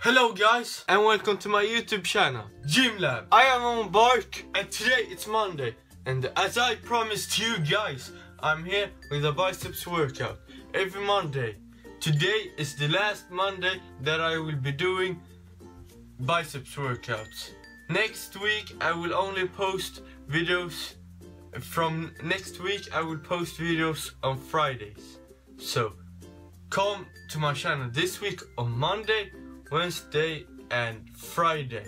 Hello guys and welcome to my YouTube channel, Gymlab. I am on Bark and today it's Monday, and as I promised you guys, I'm here with a biceps workout every Monday. Today is the last Monday that I will be doing biceps workouts. Next week I will only post videos. From next week I will post videos on Fridays. So come to my channel this week on Monday, Wednesday and Friday.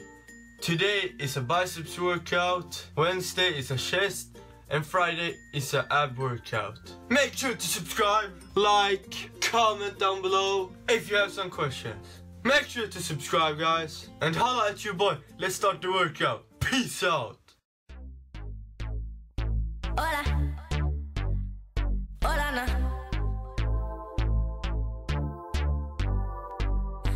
Today is a biceps workout, Wednesday is a chest, and Friday is an ab workout. Make sure to subscribe, like, comment down below if you have some questions. Make sure to subscribe guys, and holla at your boy. Let's start the workout. Peace out. Hola, hola, nah.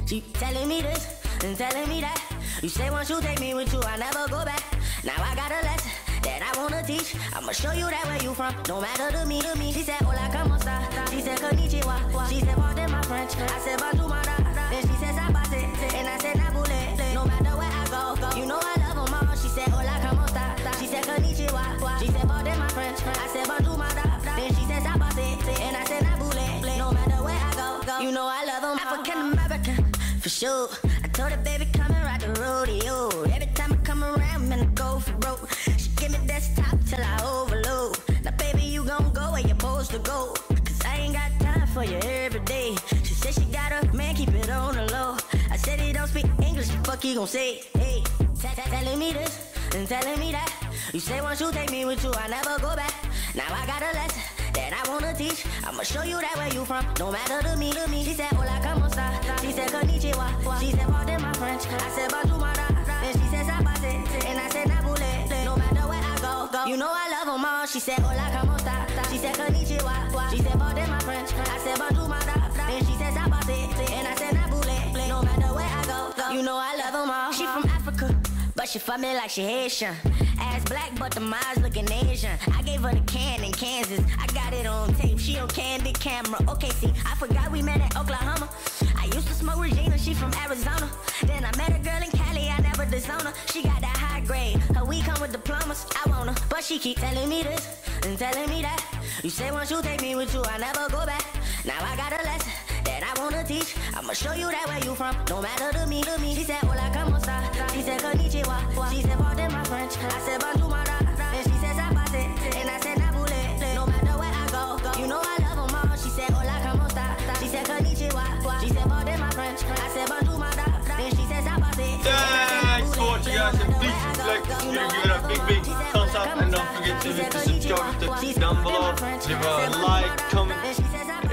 She telling me this and telling me that. You say once you take me with you, I never go back. Now I got a lesson that I wanna teach. I'ma show you that where you from, no matter to me. She said, hola, como esta? She said, konnichiwa. She said, pardon my French. I said, bonjour, madame. Then she said, sabase. And I said, nabule. No matter where I go, you know I love them all. She said, hola, como esta? She said, konnichiwa. She said, pardon my French. I said, bonjour, madame. Then she said, sabase. And I said, nabule. No matter where I go, you know I love them all. African American. For sure, I told her, baby, come and ride the rodeo. Every time I come around, man, I go for broke. She give me desktop till I overload. Now, baby, you gon' go where you're supposed to go, cause I ain't got time for you every day. She said she got a man, keep it on the low. I said he don't speak English, fuck you gon' say? Hey, telling me this and telling me that. You say once you take me with you, I never go back. Now I got a lesson that I wanna teach. I'ma show you that where you from, no matter to me. She said, hola, como esta? She said, konnichiwa. She said, pardon my French. I said, bonjour, madame. Then she said, sabase. And I said, nabule. No matter where I go, you know I love them all. She said, hola, como esta? She said, konnichiwa. She said, pardon my French. I said, bonjour, madame. Then she said, sabase. And I said, nabule. No matter where I go, you know I love them all. She from Africa, but she fuck me like she Haitian. Ass black, but the eyes looking Asian. I gave her the can in Kansas. I got it on tape. She on candid camera. Okay, see, I forgot we met at Oklahoma. I used to smoke Regina. She from Arizona. Then I met a girl in Cali. I never disown her. She got that high grade. Her weed come with diplomas. I want her, but she keep telling me this and telling me that. You say once you take me with you, I never go back. Now I got a lesson that I wanna teach. I'ma show you that where you from, no matter to me. She said, hola, como esta? She said, konnichiwa. She said, pardon my French. I said, bonjour, madame. Then she said, sabase. And I said, nabule. No matter where I go, you know I love them all. She said, hola, como esta? She said, konnichiwa. She said, pardon my French. I said, bonjour, madame. Then she said, sabase. Thanks for watching guys, and please like this video, give it a big thumbs up, and don't forget to hit the subscribe button down below. Leave a like, comment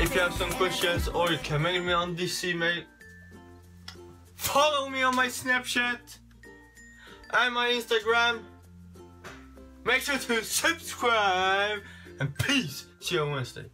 if you have some questions, or you can mail me on this email. Follow me on my Snapchat and my Instagram. Make sure to subscribe, and peace. See you on Wednesday.